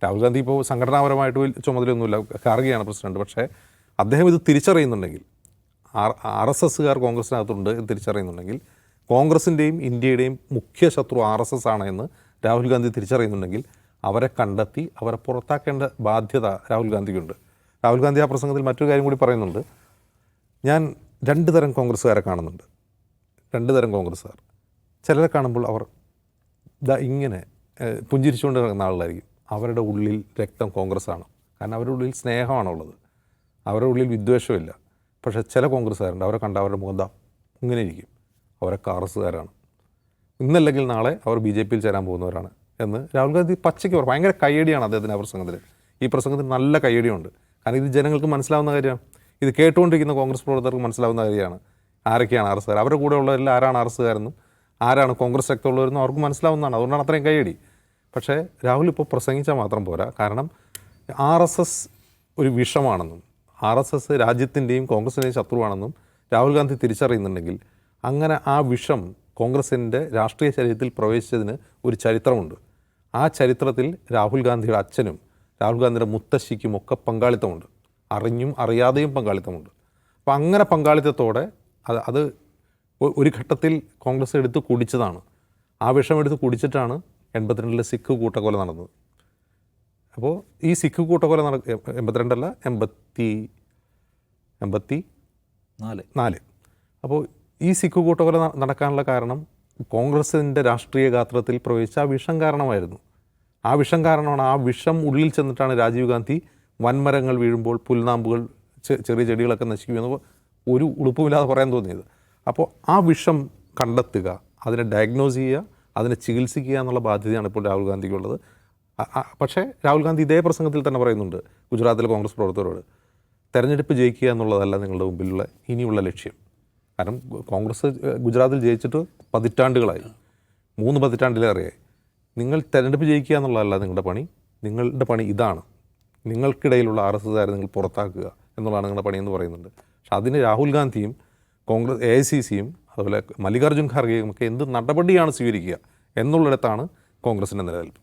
രാഹുൽ ഗാന്ധി ഇപ്പോൾ സംഘടനാപരമായിട്ട് ചുമതലയൊന്നുമില്ല, ഖാർഗെയാണ് പ്രസിഡന്റ്. പക്ഷേ അദ്ദേഹം ഇത് തിരിച്ചറിയുന്നുണ്ടെങ്കിൽ, RSSകാർ കോൺഗ്രസിനകത്തുണ്ട് എന്ന് തിരിച്ചറിയുന്നുണ്ടെങ്കിൽ, കോൺഗ്രസിൻ്റെയും ഇന്ത്യയുടെയും മുഖ്യ ശത്രു RSS ആണ് എന്ന് രാഹുൽ ഗാന്ധി തിരിച്ചറിയുന്നുണ്ടെങ്കിൽ അവരെ കണ്ടെത്തി അവരെ പുറത്താക്കേണ്ട ബാധ്യത രാഹുൽ ഗാന്ധിക്കുണ്ട്. രാഹുൽ ഗാന്ധി ആ പ്രസംഗത്തിൽ മറ്റൊരു കാര്യം കൂടി പറയുന്നുണ്ട്. ഞാൻ 2 തരം കോൺഗ്രസ്സുകാരെ കാണുന്നുണ്ട്. 2 തരം കോൺഗ്രസ്സുകാർ. ചിലരെ കാണുമ്പോൾ അവർ ഇങ്ങനെ പുഞ്ചിരിച്ചുകൊണ്ട് നടക്കുന്ന ആളുകളായിരിക്കും. അവരുടെ ഉള്ളിൽ രക്തം കോൺഗ്രസ്സാണ്. കാരണം അവരുടെ ഉള്ളിൽ സ്നേഹമാണുള്ളത്, അവരുടെ ഉള്ളിൽ വിദ്വേഷമില്ല. പക്ഷേ ചില കോൺഗ്രസ്സുകാരുണ്ട്, അവരെ കണ്ട അവരുടെ മുഖം ഇങ്ങനെ ഇരിക്കും, അവരൊക്കെ RSSകാരാണ്, ഇന്നല്ലെങ്കിൽ നാളെ അവർ BJPയിൽ ചേരാൻ പോകുന്നവരാണ് എന്ന് രാഹുൽ ഗാന്ധി പച്ചയ്ക്ക് പറഞ്ഞു. ഭയങ്കര കയ്യടിയാണ് അദ്ദേഹത്തിന് ആ പ്രസംഗത്തിൽ. ഈ പ്രസംഗത്തിന് നല്ല കയ്യടിയുണ്ട്. കാരണം ഇത് ജനങ്ങൾക്ക് മനസ്സിലാവുന്ന കാര്യമാണ്, ഇത് കേട്ടുകൊണ്ടിരിക്കുന്ന കോൺഗ്രസ് പ്രവർത്തകർക്ക് മനസ്സിലാവുന്ന കാര്യമാണ് ആരൊക്കെയാണ് RSSകാർ, അവരുടെ കൂടെ ഉള്ളവരെല്ലാം ആരാണ് RSSകാരെന്നും ആരാണ് കോൺഗ്രസ് ശക്തിയുള്ളവരെന്നും അവർക്ക് മനസ്സിലാവുന്നതാണ്. അതുകൊണ്ടാണ് അത്രയും കയ്യടി. പക്ഷേ രാഹുൽ ഇപ്പോൾ പ്രസംഗിച്ചാൽ മാത്രം പോരാ. കാരണം RSS ഒരു വിഷമാണെന്നും RSS രാജ്യത്തിൻ്റെയും കോൺഗ്രസിൻ്റെയും ശത്രുവാണെന്നും രാഹുൽ ഗാന്ധി തിരിച്ചറിയുന്നുണ്ടെങ്കിൽ, അങ്ങനെ ആ വിഷം കോൺഗ്രസിൻ്റെ രാഷ്ട്രീയ ചരിത്രത്തിൽ പ്രവേശിച്ചതിന് ഒരു ചരിത്രമുണ്ട്. ആ ചരിത്രത്തിൽ രാഹുൽ ഗാന്ധിയുടെ അച്ഛനും രാഹുൽ ഗാന്ധിയുടെ മുത്തശ്ശിക്കും ഒക്കെ പങ്കാളിത്തമുണ്ട്, അറിഞ്ഞും അറിയാതെയും പങ്കാളിത്തമുണ്ട്. അപ്പോൾ അങ്ങനെ പങ്കാളിത്തത്തോടെ അത് ഒരു ഘട്ടത്തിൽ കോൺഗ്രസ് എടുത്ത് കുടിച്ചതാണ്. ആ വിഷം എടുത്ത് കുടിച്ചിട്ടാണ് 82 സിഖ് കൂട്ടക്കൊല നടന്നത്. അപ്പോൾ ഈ സിഖ് കൂട്ടക്കൊല 82 84. അപ്പോൾ ഈ സിഖ് കൂട്ടക്കൊല നടക്കാനുള്ള കാരണം കോൺഗ്രസിൻ്റെ രാഷ്ട്രീയ ഗാത്രത്തിൽ പ്രവേശിച്ച ആ വിഷം കാരണമായിരുന്നു. ആ വിഷം കാരണമാണ്, ആ വിഷം ഉള്ളിൽ ചെന്നിട്ടാണ് രാജീവ് ഗാന്ധി വൻമരങ്ങൾ വീഴുമ്പോൾ പുൽനാമ്പുകൾ ചെറിയ ചെടികളൊക്കെ നശിക്കുമെന്ന് ഒരു ഉളുപ്പുമില്ലാതെ പറയാൻ തോന്നിയത്. അപ്പോൾ ആ വിഷം കണ്ടെത്തുക, അതിനെ ഡയഗ്നോസ് ചെയ്യുക, അതിനെ ചികിത്സിക്കുക എന്നുള്ള ബാധ്യതയാണ് ഇപ്പോൾ രാഹുൽ ഗാന്ധിക്കുള്ളത്. പക്ഷേ രാഹുൽ ഗാന്ധി ഇതേ പ്രസംഗത്തിൽ തന്നെ പറയുന്നുണ്ട് ഗുജറാത്തിലെ കോൺഗ്രസ് പ്രവർത്തകരോട്, തെരഞ്ഞെടുപ്പ് ജയിക്കുക എന്നുള്ളതല്ല നിങ്ങളുടെ മുമ്പിലുള്ള ഇനിയുള്ള ലക്ഷ്യം. കാരണം കോൺഗ്രസ് ഗുജറാത്തിൽ ജയിച്ചിട്ട് പതിറ്റാണ്ടുകളായി, 3 പതിറ്റാണ്ടിലേറെയായി. നിങ്ങൾ തെരഞ്ഞെടുപ്പ് ജയിക്കുക എന്നുള്ളതല്ല നിങ്ങളുടെ പണി. നിങ്ങളുടെ പണി ഇതാണ്, നിങ്ങൾക്കിടയിലുള്ള RSSകാരെ നിങ്ങൾ പുറത്താക്കുക എന്നുള്ളതാണ് നിങ്ങളുടെ പണിയെന്ന് പറയുന്നുണ്ട്. പക്ഷെ അതിന് രാഹുൽ ഗാന്ധിയും കോൺഗ്രസ് AICCയും അതുപോലെ മല്ലികാർജ്ജുൻ ഖാർഗെയും ഒക്കെ എന്ത് നടപടിയാണ് സ്വീകരിക്കുക എന്നുള്ളിടത്താണ് കോൺഗ്രസിൻ്റെ നിലനിൽപ്പ്.